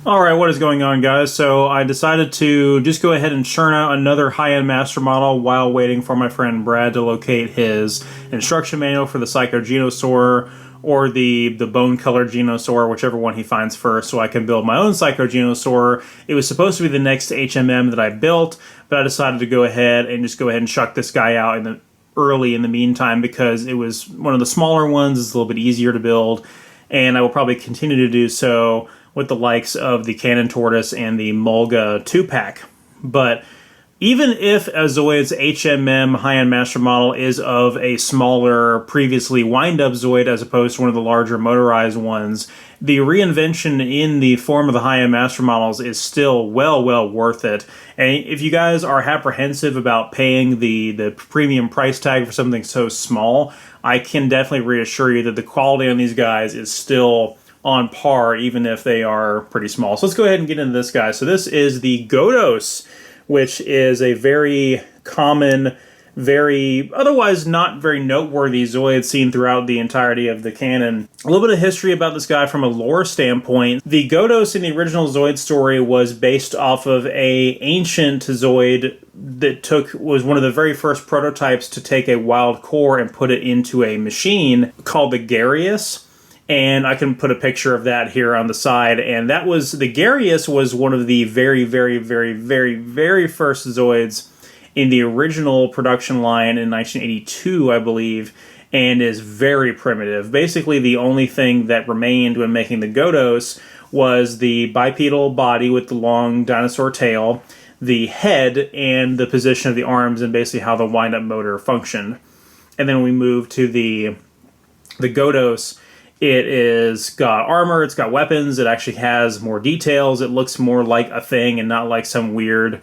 Alright, what is going on, guys? So I decided to just go ahead and churn out another high-end master model while waiting for my friend Brad to locate his instruction manual for the Psycho Geno Saurer or the bone-colored Geno Saurer, whichever one he finds first, so I can build my own Psycho Geno Saurer. It was supposed to be the next HMM that I built, but I decided to go ahead and chuck this guy out early in the meantime because it was one of the smaller ones. It's a little bit easier to build, and I will probably continue to do so with the likes of the Cannon Tortoise and the Mulga 2-pack. But even if a Zoids HMM high-end master model is of a smaller, previously wind-up Zoid as opposed to one of the larger motorized ones, the reinvention in the form of the high-end master models is still well worth it. And if you guys are apprehensive about paying the premium price tag for something so small, I can definitely reassure you that the quality on these guys is still on par, even if they are pretty small. So let's go ahead and get into this guy. So this is the Godos, which is a very common, otherwise not very noteworthy Zoid seen throughout the entirety of the canon. A little bit of history about this guy from a lore standpoint. The Godos in the original Zoid story was based off of a ancient Zoid that was one of the very first prototypes to take a wild core and put it into a machine called the Garius. And I can put a picture of that here on the side. And that was, the Garius was one of the very first Zoids in the original production line in 1982, I believe, and is very primitive. Basically, the only thing that remained when making the Godos was the bipedal body with the long dinosaur tail, the head, and the position of the arms, and basically how the wind-up motor functioned. And then we move to the Godos. It is got armor, it's got weapons, it actually has more details, it looks more like a thing and not like some weird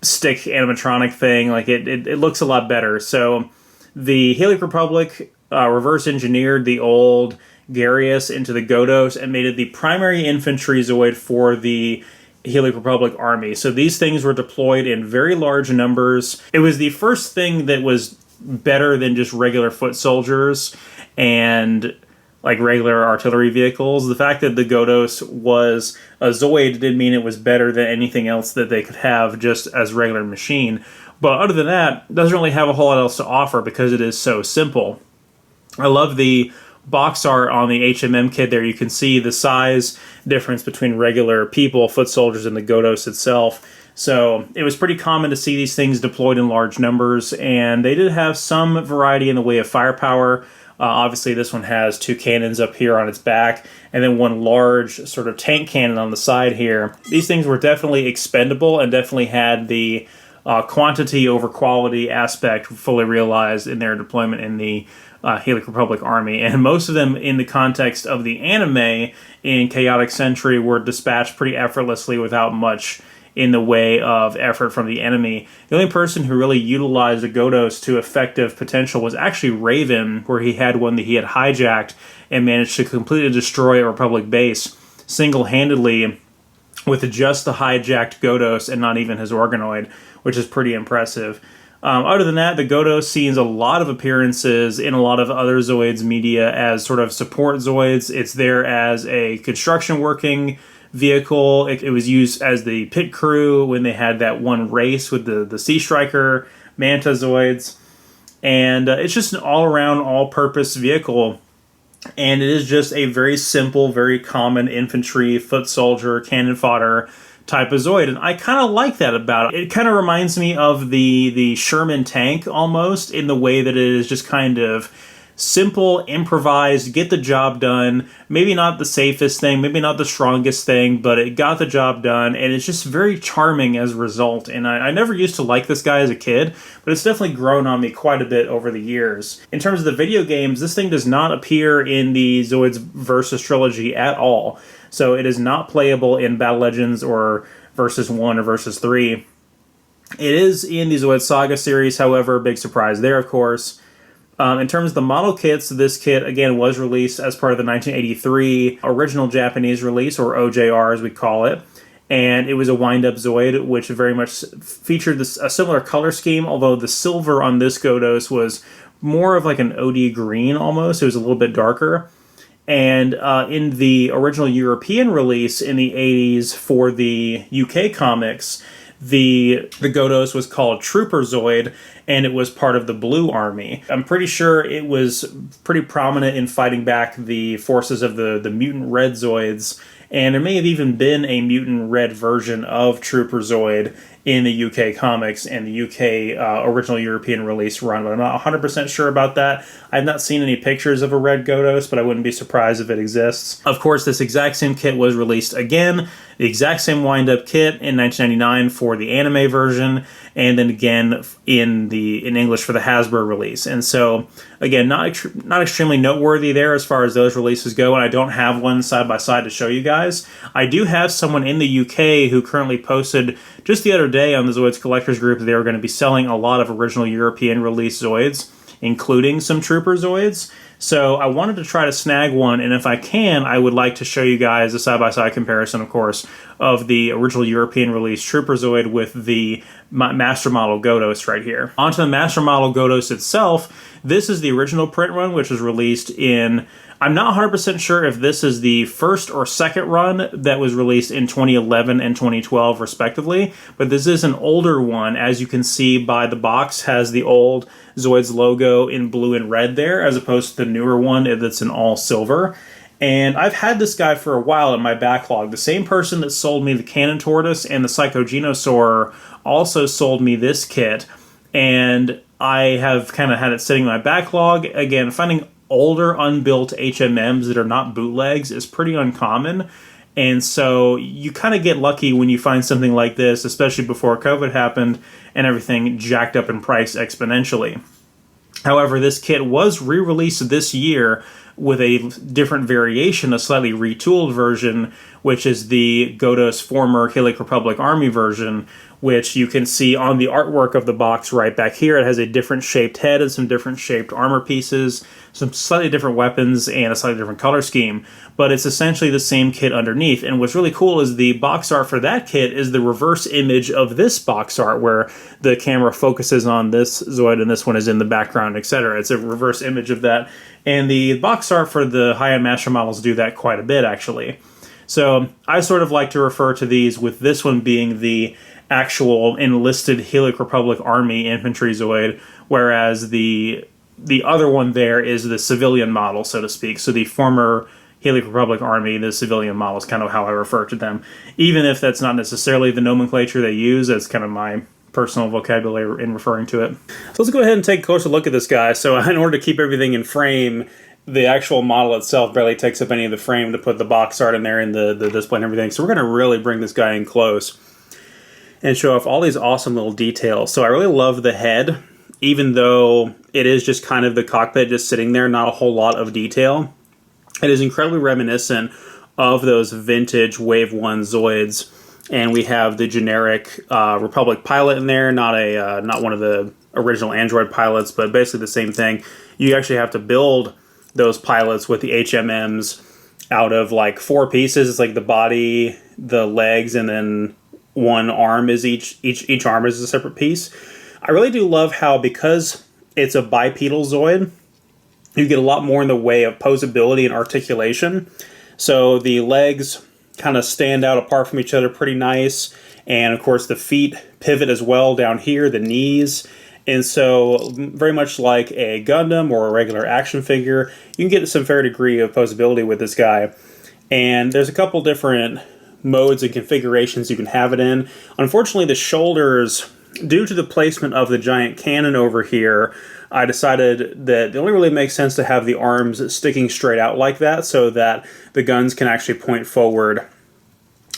stick animatronic thing. Like it looks a lot better. So the Helic Republic reverse engineered the old Garius into the Godos and made it the primary infantry Zoid for the Helic Republic army. So these things were deployed in very large numbers. It was the first thing that was better than just regular foot soldiers and like regular artillery vehicles. The fact that the Godos was a Zoid didn't mean it was better than anything else that they could have just as regular machine. But other than that, it doesn't really have a whole lot else to offer because it is so simple. I love the box art on the HMM kit there. You can see the size difference between regular people, foot soldiers, and the Godos itself. So it was pretty common to see these things deployed in large numbers, and they did have some variety in the way of firepower. Obviously, this one has two cannons up here on its back, and then one large sort of tank cannon on the side here. These things were definitely expendable and definitely had the quantity over quality aspect fully realized in their deployment in the Helic Republic army. And most of them, in the context of the anime in Chaotic Century, were dispatched pretty effortlessly without much in the way of effort from the enemy. The only person who really utilized the Godos to effective potential was actually Raven, where he had one that he had hijacked and managed to completely destroy a Republic base single-handedly with just the hijacked Godos and not even his organoid, which is pretty impressive. Other than that, the Godos sees a lot of appearances in a lot of other Zoids media as sort of support Zoids. It's there as a construction working vehicle. It was used as the pit crew when they had that one race with the Sea Striker Manta Zoids. And it's just an all-around, all-purpose vehicle. And it is just a very simple, very common infantry, foot soldier, cannon fodder type of Zoid. And I kind of like that about it. It kind of reminds me of the Sherman tank almost, in the way that it is just kind of simple, improvised, get the job done. Maybe not the safest thing, maybe not the strongest thing, but it got the job done, and it's just very charming as a result. And I never used to like this guy as a kid, but it's definitely grown on me quite a bit over the years. In terms of the video games, this thing does not appear in the Zoids Versus trilogy at all. So it is not playable in Battle Legends or Versus 1 or Versus 3. It is in the Zoids Saga series, however, big surprise there, of course. In terms of the model kits, this kit, again, was released as part of the 1983 original Japanese release, or OJR as we call it. And it was a wind-up Zoid, which very much featured a similar color scheme, although the silver on this Godos was more of like an OD green almost. It was a little bit darker. And in the original European release in the 80s for the UK comics, the Godos was called Trooper Zoid, and it was part of the Blue Army. I'm pretty sure it was pretty prominent in fighting back the forces of the mutant Red Zoids, and there may have even been a mutant red version of Trooper Zoid in the UK comics and the UK original European release run, but I'm not 100% sure about that. I've not seen any pictures of a red Godos, but I wouldn't be surprised if it exists. Of course, this exact same kit was released again, the exact same wind-up kit in 1999 for the anime version, and then again in English for the Hasbro release. And so, again, not extremely noteworthy there as far as those releases go, and I don't have one side by side to show you guys. I do have someone in the UK who currently posted just the other day on the Zoids Collectors Group that they were going to be selling a lot of original European release Zoids, including some Trooper Zoids. So I wanted to try to snag one, and if I can, I would like to show you guys a side-by-side comparison, of course, of the original European release Trooper Zoid with the Master Model Godos right here. Onto the Master Model Godos itself, this is the original print run, which was released in... I'm not 100% sure if this is the first or second run that was released in 2011 and 2012, respectively, but this is an older one. As you can see by the box, has the old Zoids logo in blue and red there, as opposed to the newer one that's in all silver. And I've had this guy for a while in my backlog. The same person that sold me the Cannon Tortoise and the Psycho Geno Saurer also sold me this kit, and I have kind of had it sitting in my backlog. Again, finding older unbuilt HMMs that are not bootlegs is pretty uncommon, and so you kind of get lucky when you find something like this, especially before COVID happened and everything jacked up in price exponentially. However, this kit was re-released this year with a different variation, a slightly retooled version, which is the Godos former Hillik Republic Army version, which you can see on the artwork of the box right back here. It has a different shaped head and some different shaped armor pieces, some slightly different weapons, and a slightly different color scheme, but it's essentially the same kit underneath. And what's really cool is the box art for that kit is the reverse image of this box art, where the camera focuses on this Zoid and this one is in the background, etc. It's a reverse image of that, and the box art for the high-end master models do that quite a bit, actually. So I sort of like to refer to these, with this one being the actual enlisted Hillik Republic Army infantry Zoid, whereas the other one there is the civilian model, so to speak. So the former Hillik Republic Army, the civilian model, is kind of how I refer to them. Even if that's not necessarily the nomenclature they use, that's kind of my personal vocabulary in referring to it. So let's go ahead and take a closer look at this guy. So in order to keep everything in frame, the actual model itself barely takes up any of the frame to put the box art in there and the display and everything. So we're going to really bring this guy in close and show off all these awesome little details. So I really love the head, even though it is just kind of the cockpit just sitting there, not a whole lot of detail. It is incredibly reminiscent of those vintage Wave 1 Zoids. And we have the generic Republic pilot in there, not one of the original Android pilots, but basically the same thing. You actually have to build those pilots with the HMMs out of like 4 pieces. It's like the body, the legs, and then one arm is each arm is a separate piece. I really do love how, because it's a bipedal Zoid, you get a lot more in the way of posability and articulation. So the legs kind of stand out apart from each other pretty nice, and of course the feet pivot as well down here, the knees. And so very much like a Gundam or a regular action figure, you can get some fair degree of posability with this guy. And there's a couple different modes and configurations you can have it in. Unfortunately, the shoulders, due to the placement of the giant cannon over here, I decided that it only really makes sense to have the arms sticking straight out like that so that the guns can actually point forward.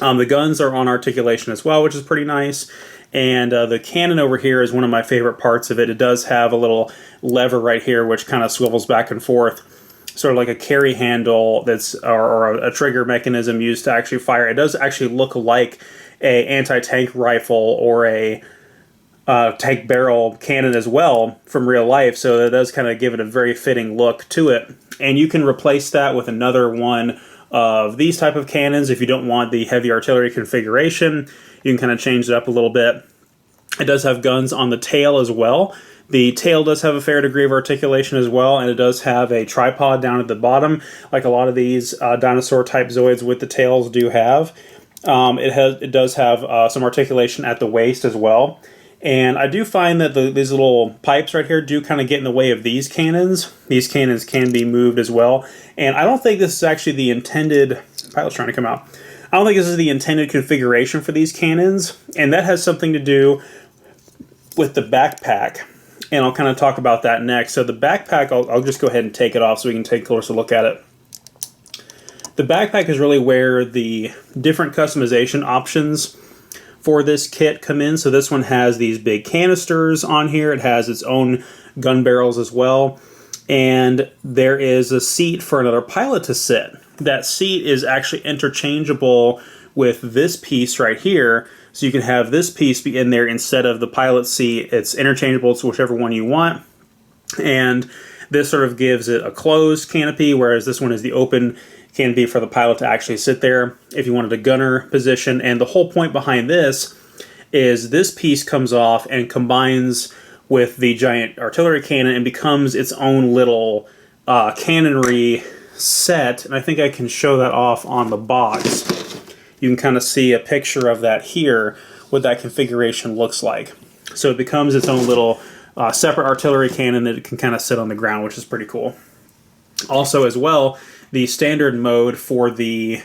The guns are on articulation as well, which is pretty nice. And the cannon over here is one of my favorite parts of it. It does have a little lever right here which kind of swivels back and forth, sort of like a carry handle that's or a trigger mechanism used to actually fire. It does actually look like a anti-tank rifle or a tank barrel cannon as well from real life, so that does kind of give it a very fitting look to it. And you can replace that with another one of these type of cannons if you don't want the heavy artillery configuration. You can kind of change it up a little bit. It does have guns on the tail as well. The tail does have a fair degree of articulation as well, and it does have a tripod down at the bottom, like a lot of these dinosaur-type Zoids with the tails do have. It does have some articulation at the waist as well. And I do find that these little pipes right here do kind of get in the way of these cannons. These cannons can be moved as well. And I don't think this is actually the intended... Pilot's trying to come out. I don't think this is the intended configuration for these cannons. And that has something to do with the backpack. And I'll kind of talk about that next. So the backpack, I'll just go ahead and take it off so we can take a closer look at it. The backpack is really where the different customization options for this kit come in. So this one has these big canisters on here. It has its own gun barrels as well. And there is a seat for another pilot to sit. That seat is actually interchangeable with this piece right here. So you can have this piece be in there instead of the pilot seat. It's interchangeable to whichever one you want. And this sort of gives it a closed canopy, whereas this one is the open canopy for the pilot to actually sit there if you wanted a gunner position. And the whole point behind this is this piece comes off and combines with the giant artillery cannon and becomes its own little cannonry set. And I think I can show that off on the box. You can kind of see a picture of that here, what that configuration looks like. So it becomes its own little separate artillery cannon that it can kind of sit on the ground, which is pretty cool. Also as well, the standard mode for the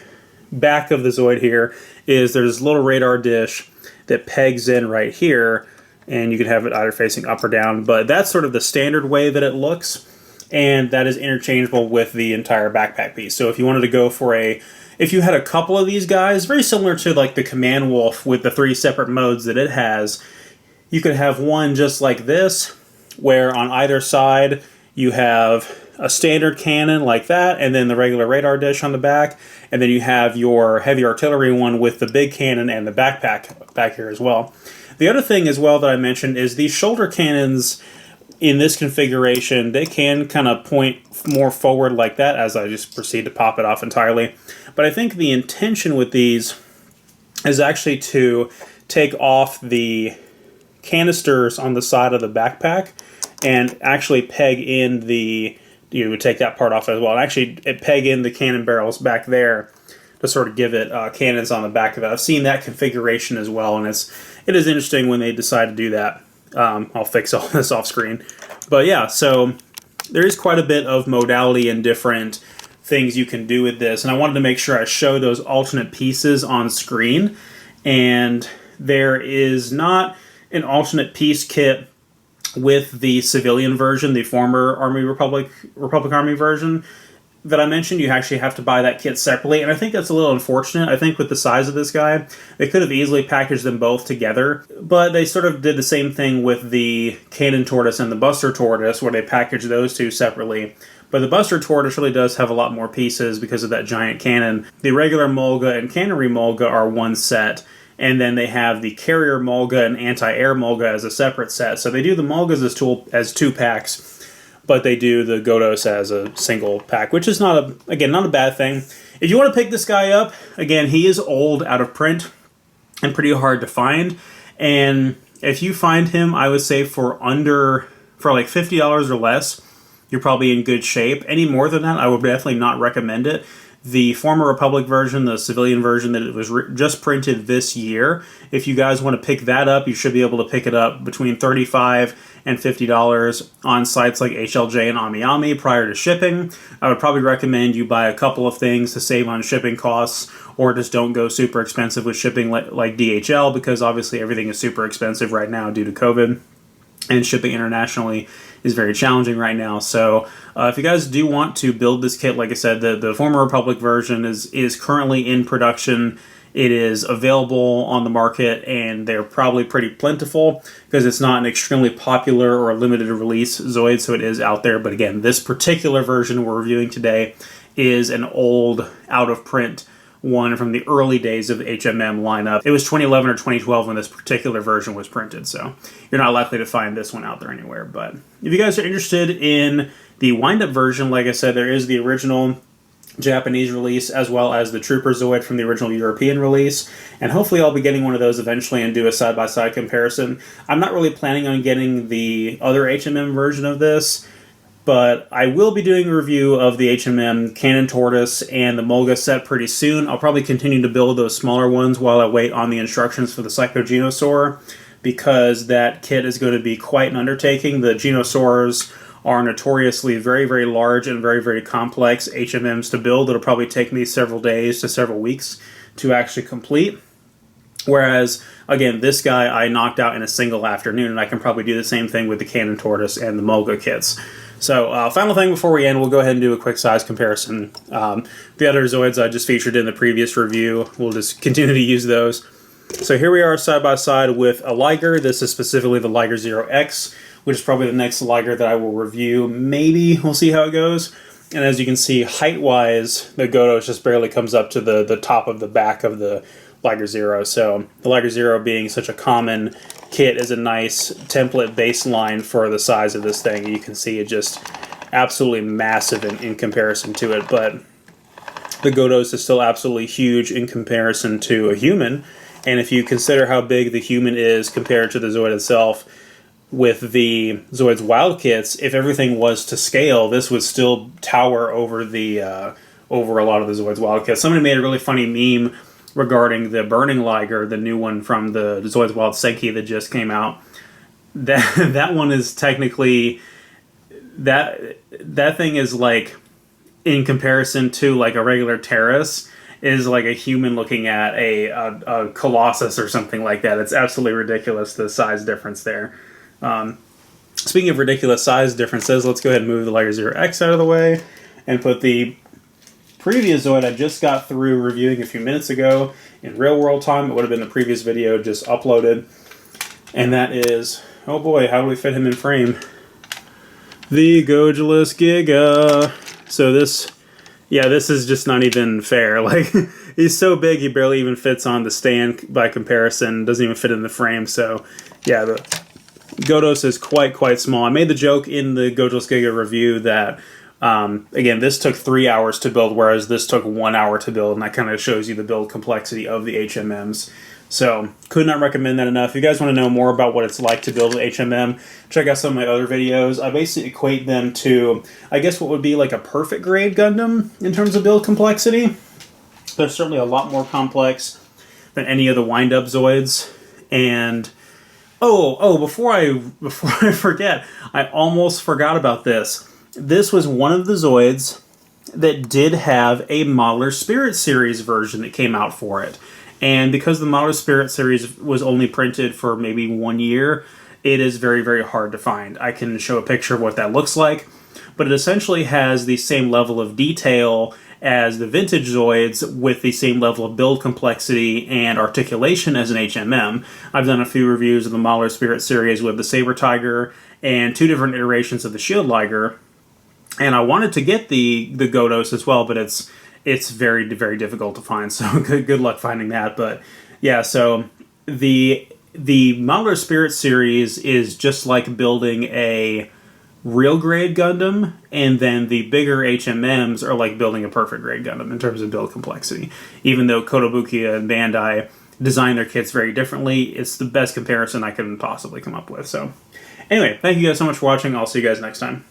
back of the Zoid here is there's a little radar dish that pegs in right here, and you can have it either facing up or down, but that's sort of the standard way that it looks, and that is interchangeable with the entire backpack piece. So if you wanted to go for if you had a couple of these guys, very similar to like the Command Wolf with the 3 separate modes that it has, you could have one just like this, where on either side you have a standard cannon like that, and then the regular radar dish on the back, and then you have your heavy artillery one with the big cannon and the backpack back here as well. The other thing as well that I mentioned is these shoulder cannons in this configuration, they can kind of point more forward like that as I just proceed to pop it off entirely. But I think the intention with these is actually to take off the canisters on the side of the backpack and actually peg in you would take that part off as well. And actually peg in the cannon barrels back there to sort of give it cannons on the back of it. I've seen that configuration as well, and it is interesting when they decide to do that. I'll fix all this off screen. But yeah, so there is quite a bit of modality and different things you can do with this, and I wanted to make sure I show those alternate pieces on screen. And there is not an alternate piece kit with the civilian version, the former Republic Army version that I mentioned. You actually have to buy that kit separately, and I think that's a little unfortunate. I think with the size of this guy, they could have easily packaged them both together, but they sort of did the same thing with the Cannon Tortoise and the Buster Tortoise, where they packaged those two separately. But the Buster Tortoise really does have a lot more pieces because of that giant cannon. The regular Mulga and Cannery Mulga are one set, and then they have the Carrier Mulga and Anti-Air Mulga as a separate set. So they do the Mulgas as 2 packs, but they do the Godos as a single pack, which is not a bad thing. If you want to pick this guy up, again, he is old, out of print, and pretty hard to find. And if you find him, I would say for like $50 or less, you're probably in good shape. Any more than that, I would definitely not recommend it. The former Republic version, the civilian version that it was just printed this year, if you guys want to pick that up, you should be able to pick it up between $35 and $50 on sites like HLJ and AmiAmi prior to shipping. I would probably recommend you buy a couple of things to save on shipping costs, or just don't go super expensive with shipping like DHL, because obviously everything is super expensive right now due to COVID, and shipping internationally is very challenging right now. So if you guys do want to build this kit, like I said, the former Republic version is currently in production. It is available on the market, and they're probably pretty plentiful because it's not an extremely popular or limited release Zoid, so it is out there. But again, this particular version we're reviewing today is an old, out-of-print one from the early days of the HMM lineup. It was 2011 or 2012 when this particular version was printed, so you're not likely to find this one out there anywhere. But if you guys are interested in the wind-up version, like I said, there is the original Japanese release, as well as the Trooper Zoid from the original European release, and hopefully I'll be getting one of those eventually and do a side-by-side comparison. I'm not really planning on getting the other HMM version of this, but I will be doing a review of the HMM Cannon Tortoise and the Mulga set pretty soon. I'll probably continue to build those smaller ones while I wait on the instructions for the Psycho Geno Saurer, because that kit is going to be quite an undertaking. The Geno Saurers are notoriously very, very large and very, very complex HMMs to build. It'll probably take me several days to several weeks to actually complete. Whereas, again, this guy I knocked out in a single afternoon, and I can probably do the same thing with the Cannon Tortoise and the Mulga kits. So, final thing before we end, we'll go ahead and do a quick size comparison. The other Zoids I just featured in the previous review, we'll just continue to use those. So here we are side by side with a Liger. This is specifically the Liger 0X, which is probably the next Liger that I will review. Maybe, we'll see how it goes. And as you can see, height-wise, the Godos just barely comes up to the top of the back of the Liger Zero. So the Liger Zero being such a common kit is a nice template baseline for the size of this thing. You can see it just absolutely massive in comparison to it. But the Godos is still absolutely huge in comparison to a human. And if you consider how big the human is compared to the Zoid itself, with the Zoids Wild kits, if everything was to scale, this would still tower over the over a lot of the Zoids Wild kits. Somebody made a really funny meme regarding the Burning Liger, the new one from the Zoids Wild Senki that just came out. That one is technically that thing is like, in comparison to like a regular Terrace, is like a human looking at a Colossus or something like that. It's absolutely ridiculous, the size difference there. Speaking of ridiculous size differences, let's go ahead and move the Liger 0X out of the way and put the previous Zoid I just got through reviewing a few minutes ago in real world time. It would have been the previous video just uploaded. And that is, oh boy, how do we fit him in frame? The Gojulus Giga. So this is just not even fair. Like, he's so big he barely even fits on the stand by comparison. Doesn't even fit in the frame. So yeah, the Godos is quite small. I made the joke in the Gojulus Giga review that, again, this took 3 hours to build, whereas this took 1 hour to build, and that kind of shows you the build complexity of the HMMs. So, could not recommend that enough. If you guys want to know more about what it's like to build an HMM, check out some of my other videos. I basically equate them to, I guess, what would be like a perfect grade Gundam in terms of build complexity. They're certainly a lot more complex than any of the wind-up Zoids, and before I forget, I almost forgot about this. This was one of the Zoids that did have a Modeler Spirit Series version that came out for it. And because the Modeler Spirit Series was only printed for maybe 1 year, it is very, very hard to find. I can show a picture of what that looks like, but it essentially has the same level of detail as the vintage Zoids with the same level of build complexity and articulation as an HMM. I've done a few reviews of the Modeler Spirit series with the Saber Tiger and 2 different iterations of the Shield Liger, and I wanted to get the Godos as well, but it's very, very difficult to find, so good luck finding that. But yeah, so the Modeler Spirit series is just like building a real grade Gundam, and then the bigger HMMs are like building a perfect grade Gundam in terms of build complexity. Even though Kotobukiya and Bandai design their kits very differently, it's the best comparison I can possibly come up with. So anyway, thank you guys so much for watching. I'll see you guys next time.